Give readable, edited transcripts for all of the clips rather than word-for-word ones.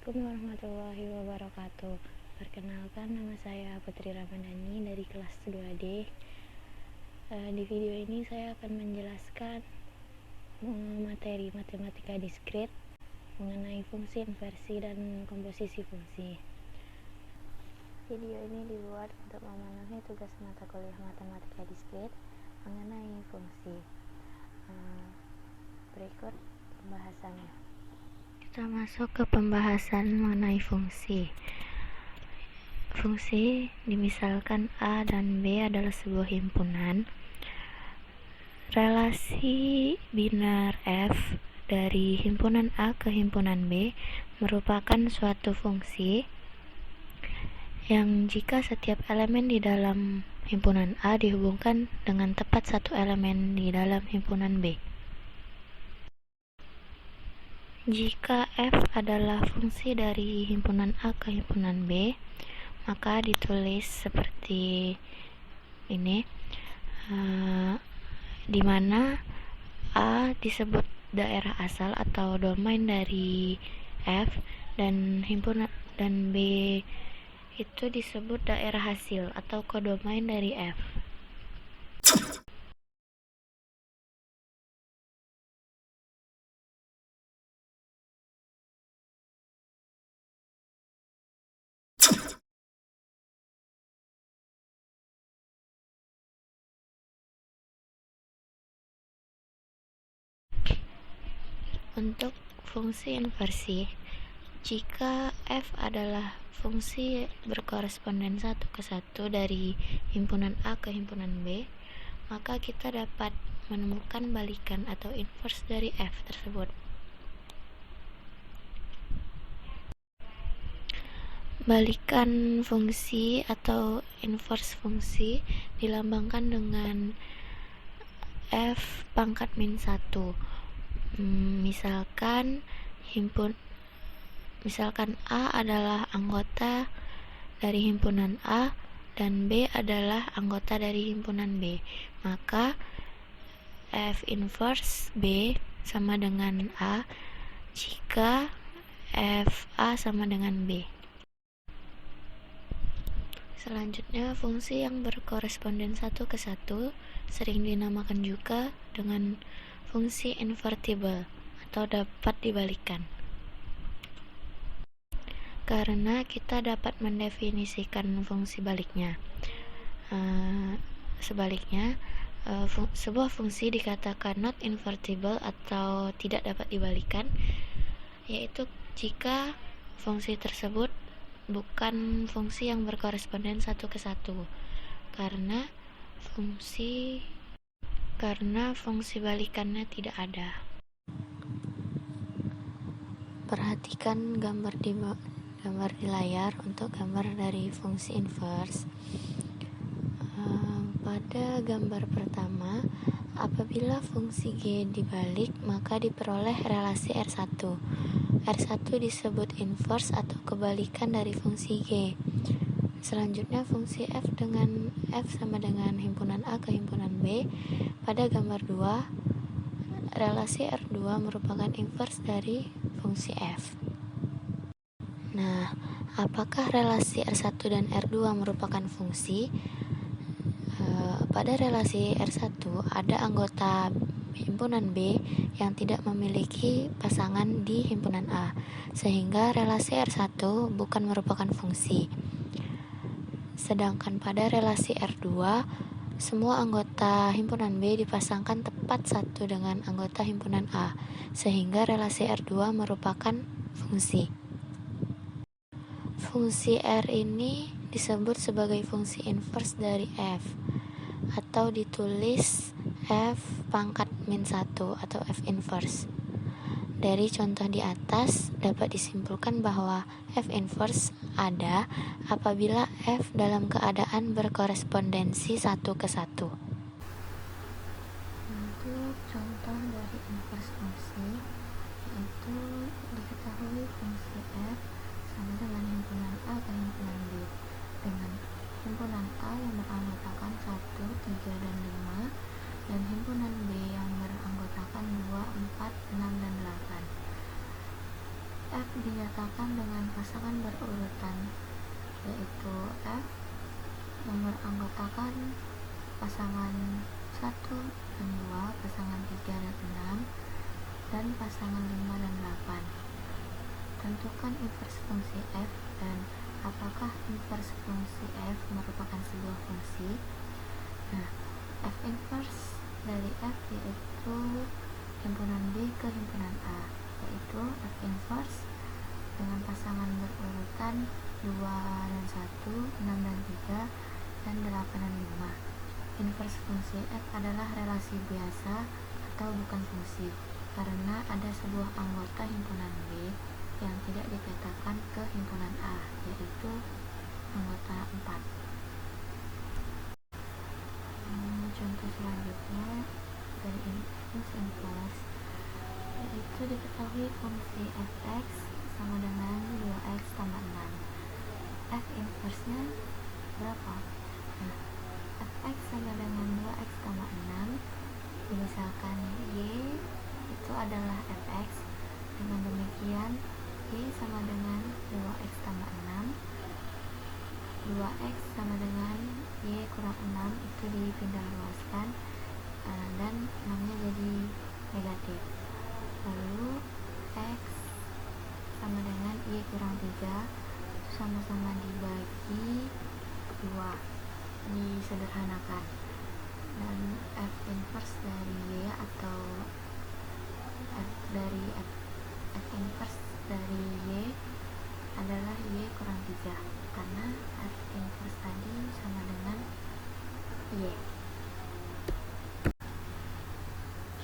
Assalamualaikum warahmatullahi wabarakatuh. Perkenalkan, nama saya Putri Ramadhani dari kelas 2D. Di video ini saya akan menjelaskan materi matematika diskrit mengenai fungsi, inversi, dan komposisi fungsi. Video ini dibuat untuk memenuhi tugas mata kuliah matematika diskrit mengenai fungsi. Berikut pembahasannya. Kita masuk ke pembahasan mengenai fungsi. Fungsi dimisalkan A dan B adalah sebuah himpunan. Relasi binar F dari himpunan A ke himpunan B merupakan suatu fungsi yang jika setiap elemen di dalam himpunan A dihubungkan dengan tepat satu elemen di dalam himpunan B. Jika F adalah fungsi dari himpunan A ke himpunan B, maka ditulis seperti ini, di mana A disebut daerah asal atau domain dari F dan B itu disebut daerah hasil atau kodomain dari F. Untuk fungsi inversi, jika F adalah fungsi berkoresponden 1:1 dari himpunan A ke himpunan B, maka kita dapat menemukan balikan atau inverse dari F tersebut. Balikan fungsi atau inverse fungsi dilambangkan dengan F pangkat min 1. Misalkan A adalah anggota dari himpunan A dan B adalah anggota dari himpunan B, maka F inverse B sama dengan A jika F A sama dengan B. Selanjutnya, fungsi yang berkoresponden 1:1 sering dinamakan juga dengan fungsi invertible atau dapat dibalikan. Karena kita dapat mendefinisikan fungsi baliknya. Sebaliknya, sebuah fungsi dikatakan not invertible atau tidak dapat dibalikan, yaitu jika fungsi tersebut bukan fungsi yang berkoresponden 1:1 karena fungsi balikannya tidak ada. Perhatikan gambar di layar untuk gambar dari fungsi inverse. Pada gambar pertama, apabila fungsi G dibalik, maka diperoleh relasi R1. R1 disebut inverse atau kebalikan dari fungsi G. Selanjutnya, fungsi F sama dengan himpunan A ke himpunan B. Pada gambar 2, relasi R2 merupakan inverse dari fungsi F. Nah, apakah relasi R1 dan R2 merupakan fungsi? Pada relasi R1 ada anggota himpunan B yang tidak memiliki pasangan di himpunan A, sehingga relasi R1 bukan merupakan fungsi. Sedangkan pada relasi R2, semua anggota himpunan B dipasangkan tepat satu dengan anggota himpunan A, sehingga relasi R2 merupakan fungsi. Fungsi R ini disebut sebagai fungsi inverse dari F, atau ditulis F pangkat min 1 atau F inverse. Dari contoh di atas dapat disimpulkan bahwa F inverse ada apabila F dalam keadaan berkorespondensi 1:1. Untuk contoh dari inverse fungsi, yaitu diketahui fungsi F sama dengan himpunan A ke himpunan B, dengan himpunan A yang beranggotakan 1, 3, dan 5, dan himpunan B yang beranggotakan 2, 4, 6, dan 8. F dinyatakan dengan pasangan berurutan, yaitu F yang beranggotakan pasangan 1 dan 2, pasangan 3 dan 6, dan pasangan 5 dan 8. Tentukan inverse fungsi F dan apakah inverse fungsi F merupakan sebuah fungsi. Nah, F inverse dari F yaitu himpunan B ke himpunan A, yaitu F inverse dengan pasangan berurutan 2 dan 1, 6 dan 3, dan 8 dan 5. Inverse fungsi F adalah relasi biasa atau bukan fungsi, karena ada sebuah anggota himpunan B yang tidak dipetakan ke himpunan A, yaitu anggota 4. Contoh selanjutnya dari fungsi inverse, yaitu diketahui fungsi fx sama dengan 2x tambah 6. F inverse-nya berapa? Nah, fx sama dengan 2x tambah 6, misalkan y itu adalah fx. Dengan demikian y sama dengan 2x tambah 6, 2x sama dengan y kurang 6 itu dipindah luaskan, dan 6 nya jadi negatif. Lalu x sama dengan y kurang 3 itu sama-sama dibagi 2, disederhanakan, dan f inverse dari y atau f inverse dari y adalah y kurang 3, karena f inverse tadi sama dengan y.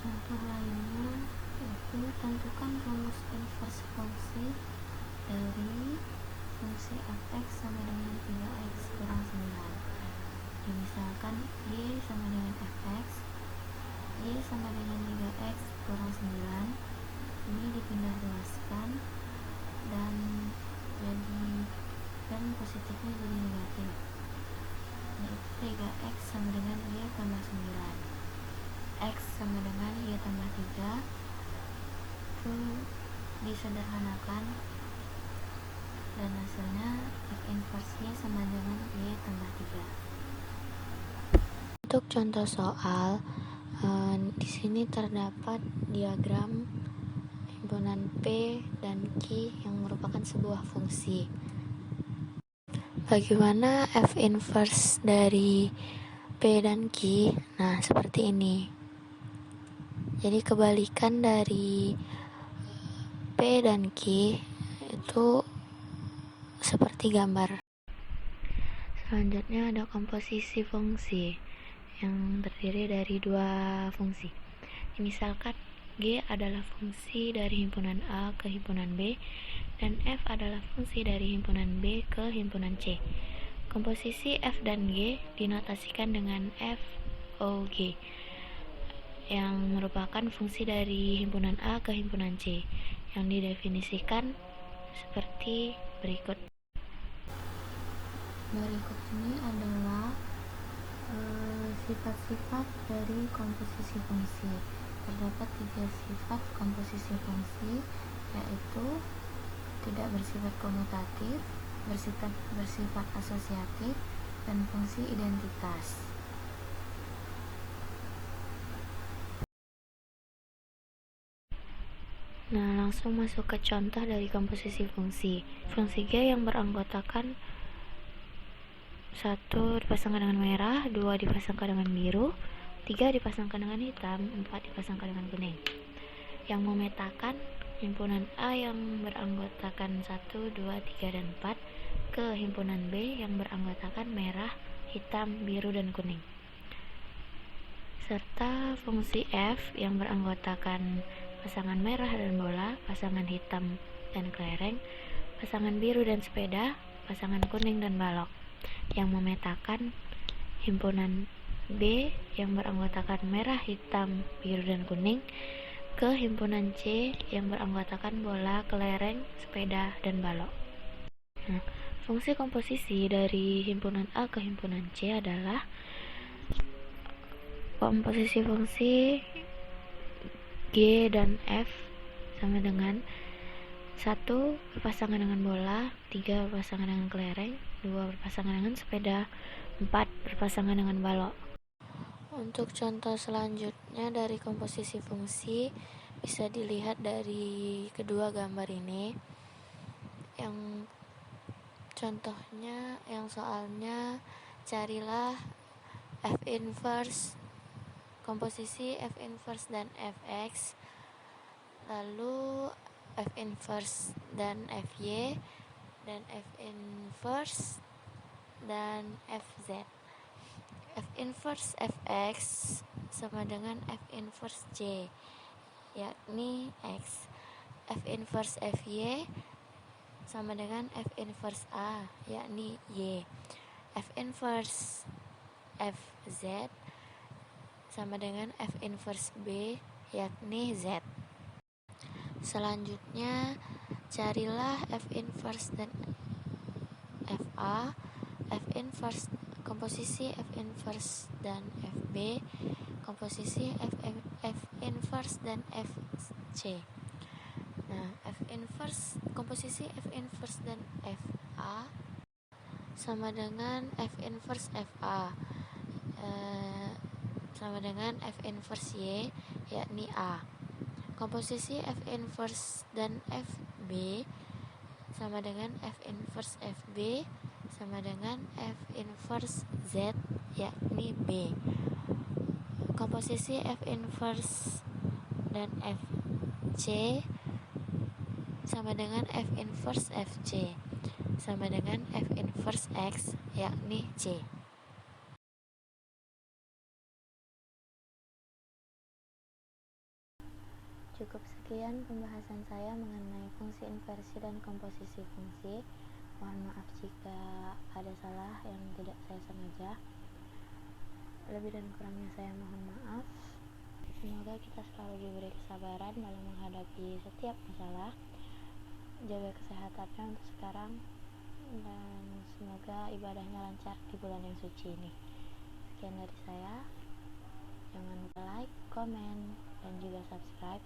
Contoh lainnya yaitu tentukan rumus inverse fungsi dari fungsi fx sama dengan 3x kurang 9. Misalkan y sama dengan fx, y sama dengan 3x kurang 9, ini dipindah luaskan dan positifnya jadi negatif, yaitu 3x sama dengan y tambah 9, x sama dengan y tambah 3 itu disederhanakan, dan hasilnya f inverse-nya sama dengan y tambah 3. Untuk contoh soal, di sini terdapat diagram himpunan P dan Q yang merupakan sebuah fungsi. Bagaimana F inverse dari P dan Q? Nah, seperti ini. Jadi kebalikan dari P dan Q itu seperti gambar. Selanjutnya ada komposisi fungsi yang terdiri dari dua fungsi. Misalkan G adalah fungsi dari himpunan A ke himpunan B, dan F adalah fungsi dari himpunan B ke himpunan C. Komposisi F dan G dinotasikan dengan F, O, G, yang merupakan fungsi dari himpunan A ke himpunan C, yang didefinisikan seperti berikut. Berikut ini adalah sifat-sifat dari komposisi fungsi. Terdapat 3 sifat komposisi fungsi, yaitu tidak bersifat komutatif, bersifat asosiatif, dan fungsi identitas. Nah, langsung masuk ke contoh dari komposisi fungsi. Fungsi G yang beranggotakan 1 dipasangkan dengan merah, 2 dipasangkan dengan biru, 3 dipasangkan dengan hitam, 4 dipasangkan dengan kuning. Yang memetakan himpunan A yang beranggotakan 1, 2, 3, dan 4 ke himpunan B yang beranggotakan merah, hitam, biru, dan kuning. Serta fungsi F yang beranggotakan pasangan merah dan bola, pasangan hitam dan kelereng, pasangan biru dan sepeda, pasangan kuning dan balok, yang memetakan himpunan B yang beranggotakan merah, hitam, biru, dan kuning ke himpunan C yang beranggotakan bola, kelereng, sepeda, dan balok. Nah, fungsi komposisi dari himpunan A ke himpunan C adalah komposisi fungsi G dan F sama dengan 1 berpasangan dengan bola, 3 berpasangan dengan kelereng, 2 berpasangan dengan sepeda, 4 berpasangan dengan balok. Untuk contoh selanjutnya dari komposisi fungsi bisa dilihat dari kedua gambar ini. Yang contohnya, yang soalnya carilah F inverse, komposisi F inverse dan Fx, lalu F inverse dan Fy, dan F inverse dan Fz. F inverse Fx sama dengan F inverse J, yakni X. F inverse Fy sama dengan F inverse A, yakni Y. F inverse Fz sama dengan F inverse B, yakni Z. Selanjutnya carilah F inverse dan Fa, F inverse, komposisi F inverse dan Fb, komposisi F inverse dan Fc. Nah, F inverse, komposisi F inverse dan Fa sama dengan F inverse Fa, sama dengan F inverse Y, yakni A. Komposisi F inverse dan Fb sama dengan F inverse Fb sama dengan F inverse Z, yakni B. Komposisi F inverse dan Fc sama dengan F inverse Fc sama dengan F inverse X, yakni C. Cukup sekian pembahasan saya mengenai fungsi inversi dan komposisi fungsi. Mohon maaf jika ada salah yang tidak saya sengaja. Lebih dan kurangnya saya mohon maaf. Semoga kita selalu diberi kesabaran dalam menghadapi setiap masalah. Jaga kesehatannya untuk sekarang, dan semoga ibadahnya lancar di bulan yang suci ini. Sekian dari saya. Jangan lupa like, komen, dan juga subscribe.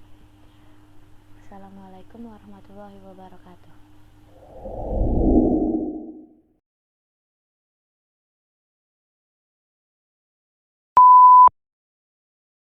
Assalamualaikum warahmatullahi wabarakatuh.